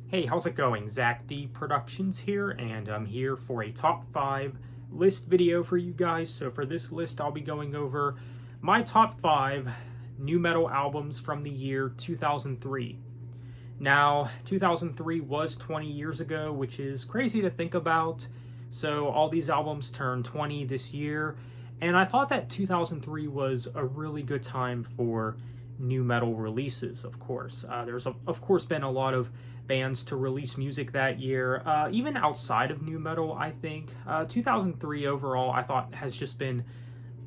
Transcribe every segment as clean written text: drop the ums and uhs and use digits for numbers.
Hey, how's it going? Zach D Productions here, and I'm here for a top 5 list video for you guys. So for this list, I'll be going over my top 5 new metal albums from the year 2003. Now, 2003 was 20 years ago, which is crazy to think about. So all these albums turned 20 this year, and I thought that 2003 was a really good time for new metal releases, of course. There's, of course, been a lot of bands to release music that year, even outside of new metal, I think. 2003 overall, I thought, has just been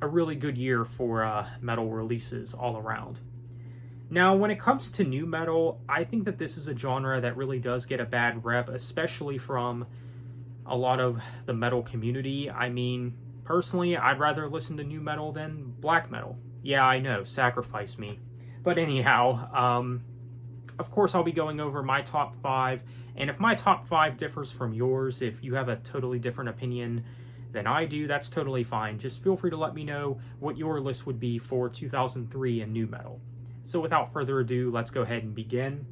a really good year for metal releases all around. Now, when it comes to new metal, I think that this is a genre that really does get a bad rep, especially from a lot of the metal community. I mean, personally, I'd rather listen to new metal than black metal. Yeah, I know, sacrifice me. But anyhow, of course, I'll be going over my top 5, and if my top 5 differs from yours, if you have a totally different opinion than I do, that's totally fine. Just feel free to let me know what your list would be for 2003 in new metal. So without further ado, let's go ahead and begin.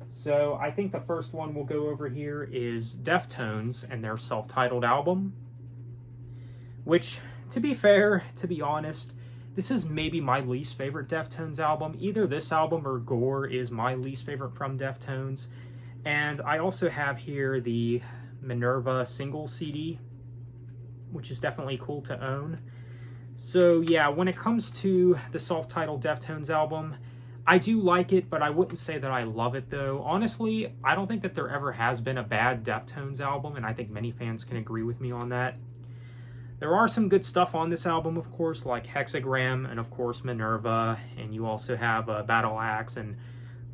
So I think the first one we'll go over here is Deftones and their self-titled album, which, to be fair, to be honest, this is maybe my least favorite Deftones album. Either this album or Gore is my least favorite from Deftones. And I also have here the Meteora single CD, which is definitely cool to own. So yeah, when it comes to the self-titled Deftones album, I do like it, but I wouldn't say that I love it though. Honestly, I don't think that there ever has been a bad Deftones album, and I think many fans can agree with me on that. There are some good stuff on this album, of course, like Hexagram and, of course, Meteora. And you also have Battle Axe and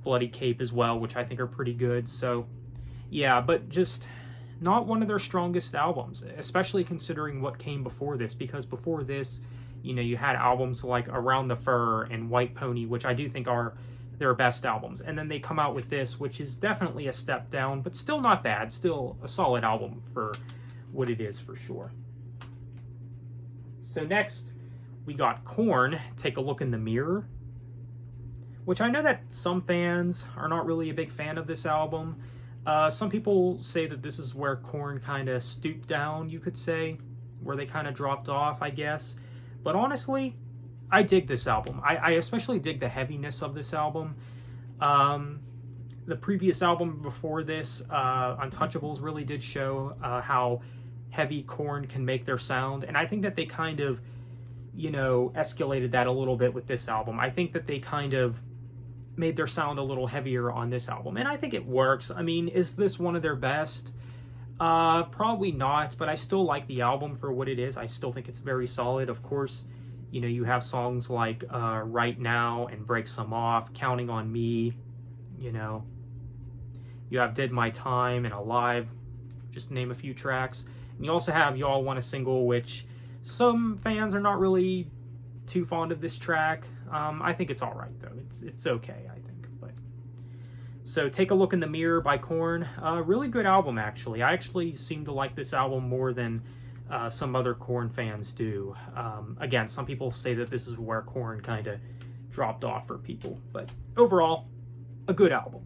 Bloody Cape as well, which I think are pretty good. So, yeah, but just not one of their strongest albums, especially considering what came before this. Because before this, you know, you had albums like Around the Fur and White Pony, which I do think are their best albums. And then they come out with this, which is definitely a step down, but still not bad. Still a solid album for what it is, for sure. So next, we got Korn, Take a Look in the Mirror, which I know that some fans are not really a big fan of this album. Some people say that this is where Korn kind of stooped down, you could say, where they kind of dropped off, I guess. But honestly, I dig this album. I especially dig the heaviness of this album. The previous album before this, Untouchables, really did show how heavy Korn can make their sound, and I think that they kind of, you know, escalated that a little bit with this album. I think that they kind of made their sound a little heavier on this album, and I think it works. I mean, is this one of their best? Probably not, but I still like the album for what it is. I still think it's very solid. Of course, you know, you have songs like Right Now and Break Some Off, Counting on Me, you know. You have Did My Time and Alive, just to name a few tracks. And you also have Y'all Want a Single, which some fans are not really too fond of this track. I think it's all right, though. It's okay, I think. But so Take a Look in the Mirror by Korn. Really good album, actually. I actually seem to like this album more than some other Korn fans do. Again, some people say that this is where Korn kind of dropped off for people. But overall, a good album.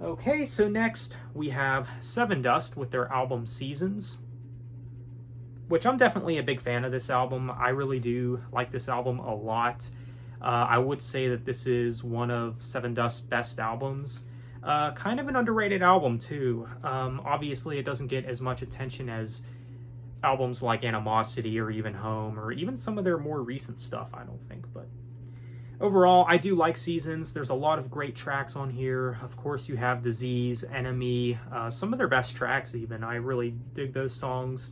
Okay, so next we have Sevendust with their album Seasons, which I'm definitely a big fan of this album. I really do like this album a lot. I would say that this is one of Sevendust's best albums. Kind of an underrated album, too. Obviously, it doesn't get as much attention as albums like Animosity or even Home, or even some of their more recent stuff, I don't think, but overall, I do like Seasons. There's a lot of great tracks on here. Of course, you have Disease, Enemy, some of their best tracks even. I really dig those songs.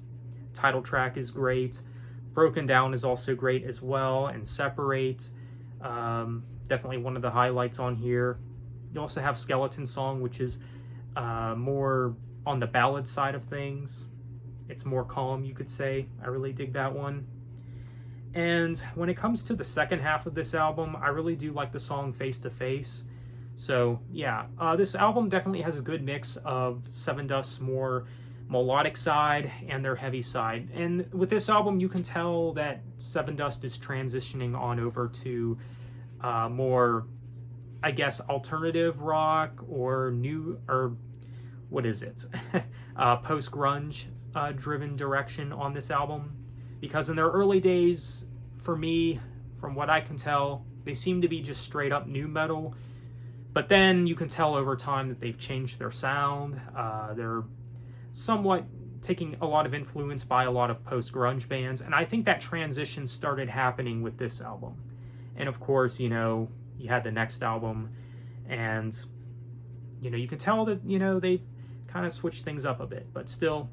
Title track is great. Broken Down is also great as well. And Separate, definitely one of the highlights on here. You also have Skeleton Song, which is more on the ballad side of things. It's more calm, you could say. I really dig that one. And when it comes to the second half of this album, I really do like the song Face to Face. So yeah, this album definitely has a good mix of Sevendust's more melodic side and their heavy side. And with this album, you can tell that Sevendust is transitioning on over to more I guess, alternative rock or what is it? Post-grunge driven direction on this album. Because in their early days, for me, from what I can tell, they seem to be just straight up nu metal. But then you can tell over time that they've changed their sound. They're somewhat taking a lot of influence by a lot of post-grunge bands. And I think that transition started happening with this album. And of course, you know, you had the next album. And, you know, you can tell that, you know, they've kind of switched things up a bit. But still,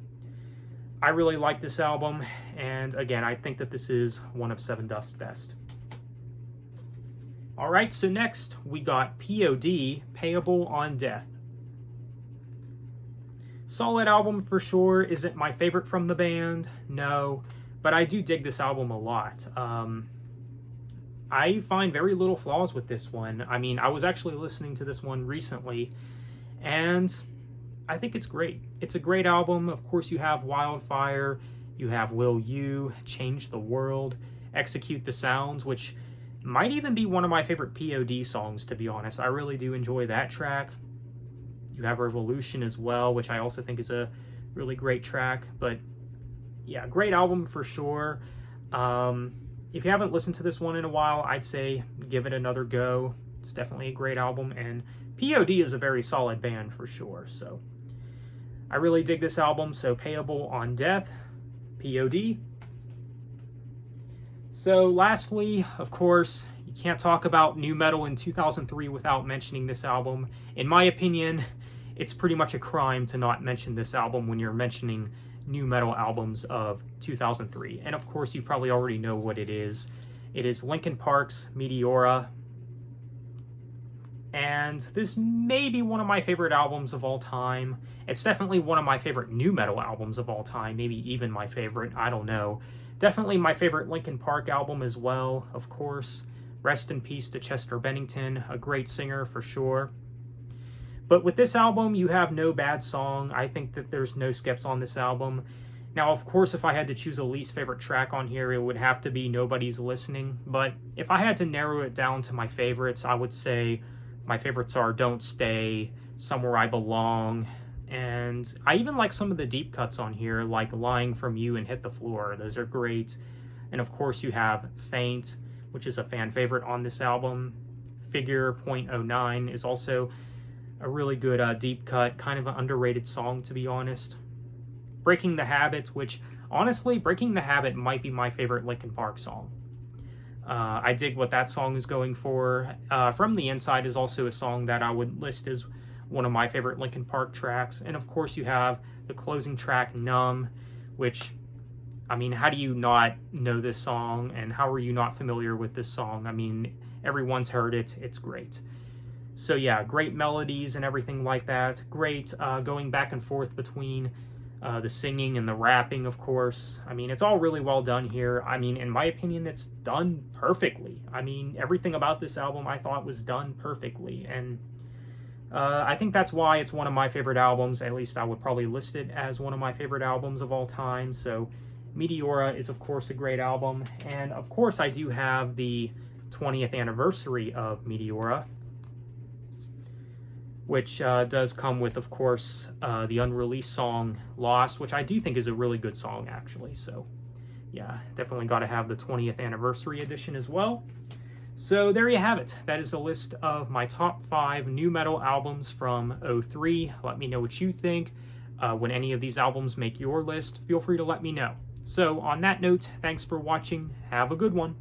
I really like this album. And again, I think that this is one of Sevendust's best. Alright, so next we got POD, Payable on Death. Solid album for sure. Isn't my favorite from the band, no, but I do dig this album a lot. I find very little flaws with this one. I mean, I was actually listening to this one recently, and I think it's great. It's a great album. Of course, you have Wildfire, you have Will You, Change the World, Execute the Sounds, which might even be one of my favorite POD songs, to be honest. I really do enjoy that track. You have Revolution as well, which I also think is a really great track. But yeah, great album for sure. If you haven't listened to this one in a while, I'd say give it another go. It's definitely a great album, and POD is a very solid band for sure. So I really dig this album. So Payable on Death, POD. So lastly, of course, you can't talk about nu metal in 2003 without mentioning this album. In my opinion, it's pretty much a crime to not mention this album when you're mentioning nu metal albums of 2003. And of course, you probably already know what it is. It is Linkin Park's Meteora. And this may be one of my favorite albums of all time. It's definitely one of my favorite nu metal albums of all time. Maybe even my favorite, I don't know. Definitely my favorite Linkin Park album as well, of course. Rest in peace to Chester Bennington, a great singer for sure. But with this album, you have no bad song. I think that there's no skips on this album. Now, of course, if I had to choose a least favorite track on here, it would have to be Nobody's Listening. But if I had to narrow it down to my favorites, I would say my favorites are Don't Stay, Somewhere I Belong, and I even like some of the deep cuts on here, like Lying From You and Hit the Floor. Those are great. And of course, you have Faint, which is a fan favorite on this album. Figure .09 is also a really good deep cut, kind of an underrated song, to be honest. Breaking the Habit, which, honestly, Breaking the Habit might be my favorite Linkin Park song. I dig what that song is going for. From the Inside is also a song that I would list as one of my favorite Linkin Park tracks. And of course you have the closing track, Numb, which, I mean, how do you not know this song? And how are you not familiar with this song? I mean, everyone's heard it. It's great. So yeah, great melodies and everything like that. Great going back and forth between the singing and the rapping, of course. I mean, it's all really well done here. I mean, in my opinion, it's done perfectly. I mean, everything about this album I thought was done perfectly. And I think that's why it's one of my favorite albums. At least I would probably list it as one of my favorite albums of all time. So Meteora is, of course, a great album. And, of course, I do have the 20th anniversary of Meteora, which does come with, of course, the unreleased song Lost, which I do think is a really good song, actually. So, yeah, definitely got to have the 20th anniversary edition as well. So there you have it. That is a list of my top 5 nu metal albums from '03. Let me know what you think. When any of these albums make your list, feel free to let me know. So on that note, thanks for watching. Have a good one.